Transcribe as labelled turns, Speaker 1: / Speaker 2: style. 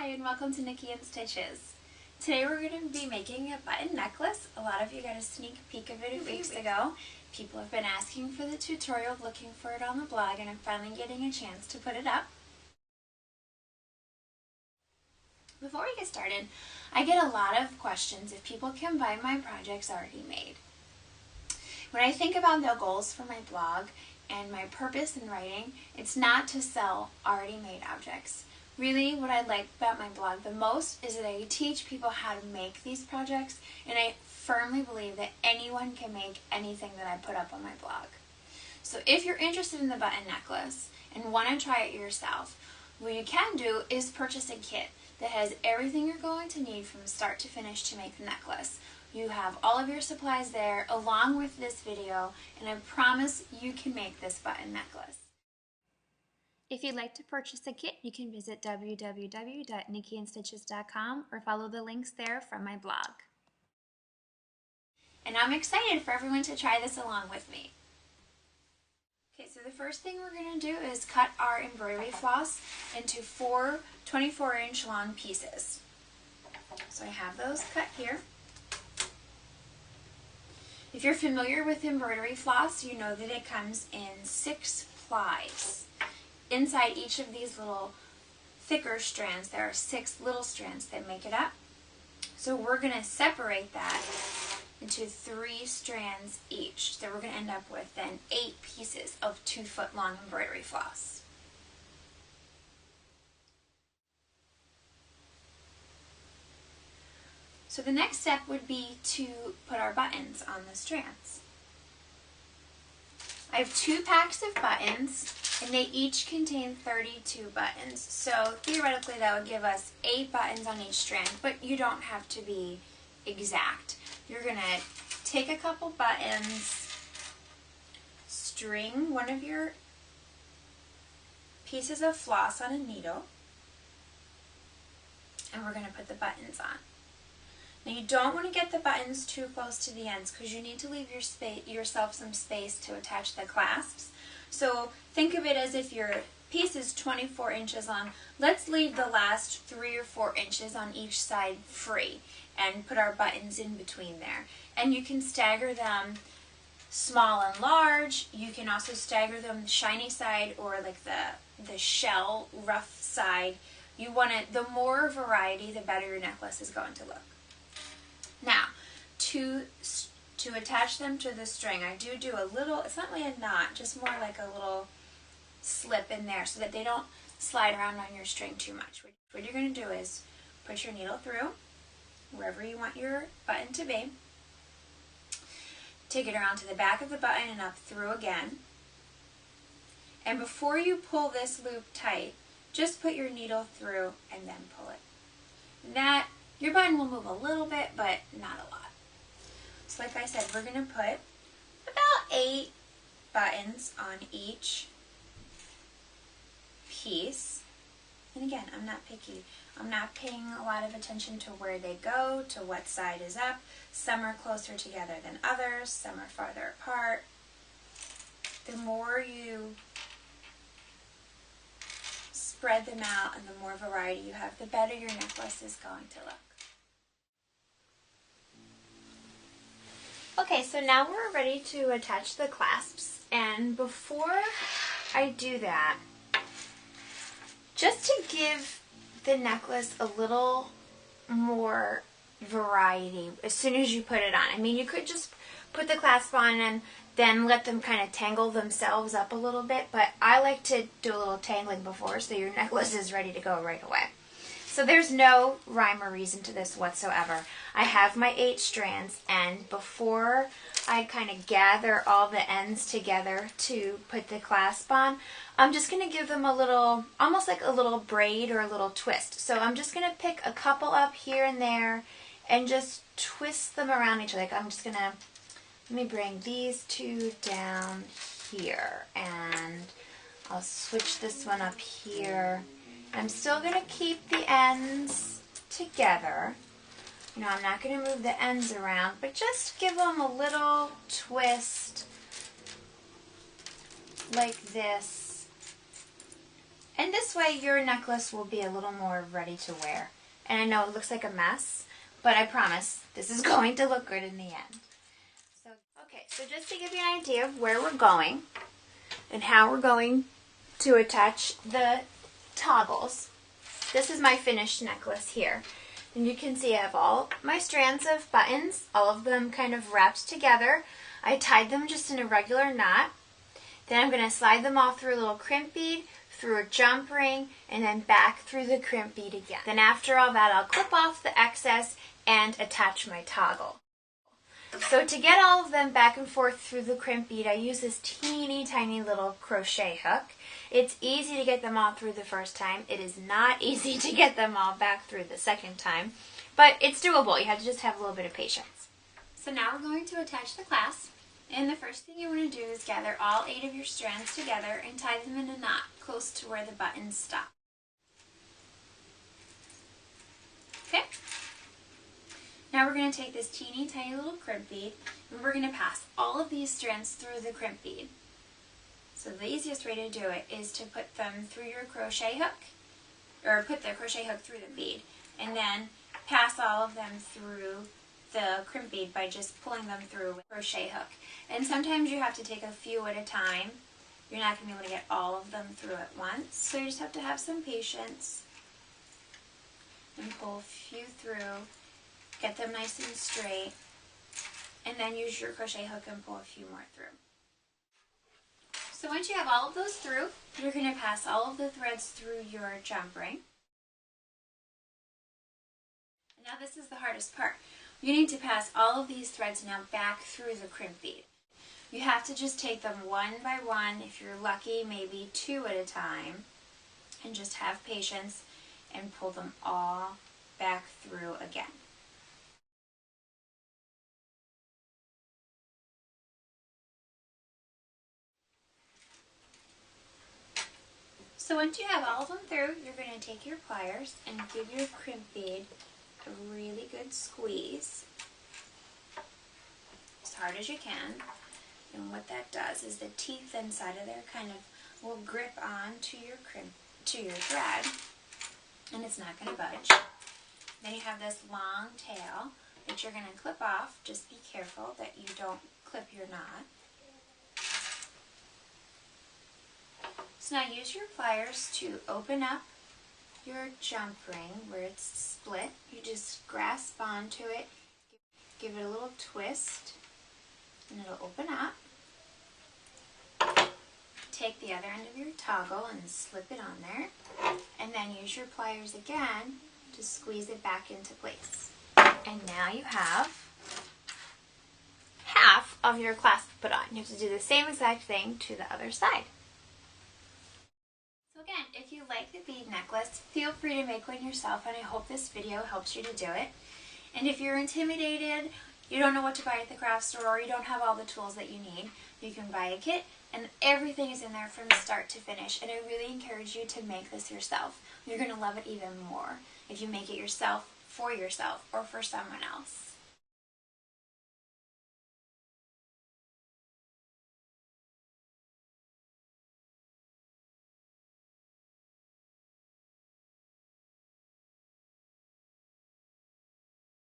Speaker 1: and welcome to Nikki and Stitches. Today we're going to be making a button necklace. A lot of you got a sneak peek of it a few weeks ago. People have been asking for the tutorial, looking for it on the blog, and I'm finally getting a chance to put it up. Before we get started, I get a lot of questions if people can buy my projects already made. When I think about the goals for my blog and my purpose in writing, it's not to sell already made objects. Really, what I like about my blog the most is that I teach people how to make these projects, and I firmly believe that anyone can make anything that I put up on my blog. So if you're interested in the button necklace and want to try it yourself, what you can do is purchase a kit that has everything you're going to need from start to finish to make the necklace. You have all of your supplies there along with this video, and I promise you can make this button necklace. If you'd like to purchase a kit, you can visit www.nikkiandstitches.com or follow the links there from my blog. And I'm excited for everyone to try this along with me. Okay, so the first thing we're going to do is cut our embroidery floss into 4 24-inch long pieces. So I have those cut here. If you're familiar with embroidery floss, you know that it comes in 6 plies. Inside each of these little thicker strands, there are 6 little strands that make it up. So we're going to separate that into 3 strands each. So we're going to end up with then 8 pieces of 2-foot long embroidery floss. So the next step would be to put our buttons on the strands. I have 2 packs of buttons, and they each contain 32 buttons. So theoretically that would give us 8 buttons on each strand, but you don't have to be exact. You're going to take a couple buttons, string one of your pieces of floss on a needle, and we're going to put the buttons on. Now you don't want to get the buttons too close to the ends because you need to leave yourself some space to attach the clasps. So think of it as if your piece is 24 inches long. Let's leave the last 3 or 4 inches on each side free and put our buttons in between there. And you can stagger them small and large. You can also stagger them shiny side or like the shell rough side. You want it, the more variety, the better your necklace is going to look. Now, to attach them to the string, I do a little, it's not really a knot, just more like a little slip in there so that they don't slide around on your string too much. What you're going to do is put your needle through wherever you want your button to be. Take it around to the back of the button and up through again. And before you pull this loop tight, just put your needle through and then pull it. Your button will move a little bit, but not a lot. So like I said, we're going to put about 8 buttons on each piece. And again, I'm not picky. I'm not paying a lot of attention to where they go, to what side is up. Some are closer together than others, some are farther apart. The more you spread them out and the more variety you have, the better your necklace is going to look. Okay, so now we're ready to attach the clasps, and before I do that, just to give the necklace a little more variety as soon as you put it on. I mean, you could just put the clasp on and then let them kind of tangle themselves up a little bit, but I like to do a little tangling before so your necklace is ready to go right away. So there's no rhyme or reason to this whatsoever. I have my 8 strands, and before I kind of gather all the ends together to put the clasp on, I'm just going to give them a little, almost like a little braid or a little twist. So I'm just going to pick a couple up here and there and just twist them around each other. Like I'm just going to, let me bring these 2 down here, and I'll switch this one up here. I'm still going to keep the ends together. You know, I'm not going to move the ends around, but just give them a little twist like this, And this way your necklace will be a little more ready to wear. And I know it looks like a mess, but I promise this is going to look good in the end. So just to give you an idea of where we're going and how we're going to attach the toggles, this is my finished necklace here. And you can see I have all my strands of buttons, all of them kind of wrapped together. I tied them just in a regular knot. Then I'm going to slide them all through a little crimp bead, through a jump ring, and then back through the crimp bead again. Then after all that, I'll clip off the excess and attach my toggle. So to get all of them back and forth through the crimp bead, I use this teeny tiny little crochet hook. It's easy to get them all through the first time. It is not easy to get them all back through the second time, but it's doable. You have to just have a little bit of patience. So now we're going to attach the clasp, and the first thing you want to do is gather all 8 of your strands together and tie them in a knot close to where the buttons stop. Okay? Now we're going to take this teeny tiny little crimp bead and we're going to pass all of these strands through the crimp bead. So the easiest way to do it is to put them through your crochet hook, or put the crochet hook through the bead, and then pass all of them through the crimp bead by just pulling them through with a crochet hook. And sometimes you have to take a few at a time. You're not going to be able to get all of them through at once, so you just have to have some patience and pull a few through. Get them nice and straight, and then use your crochet hook and pull a few more through. So once you have all of those through, you're going to pass all of the threads through your jump ring. And now this is the hardest part. You need to pass all of these threads now back through the crimp bead. You have to just take them one by one, if you're lucky, maybe 2 at a time, and just have patience and pull them all back through again. So once you have all of them through, you're going to take your pliers and give your crimp bead a really good squeeze, as hard as you can. And what that does is the teeth inside of there kind of will grip on to your thread, and it's not going to budge. Then you have this long tail that you're going to clip off. Just be careful that you don't clip your knot. So now use your pliers to open up your jump ring where it's split. You just grasp onto it, give it a little twist, and it'll open up. Take the other end of your toggle and slip it on there, and then use your pliers again to squeeze it back into place. And now you have half of your clasp put on. You have to do the same exact thing to the other side. So again, if you like the bead necklace, feel free to make one yourself, and I hope this video helps you to do it. And if you're intimidated, you don't know what to buy at the craft store, or you don't have all the tools that you need, you can buy a kit, and everything is in there from start to finish. And I really encourage you to make this yourself. You're going to love it even more if you make it yourself, for yourself, or for someone else.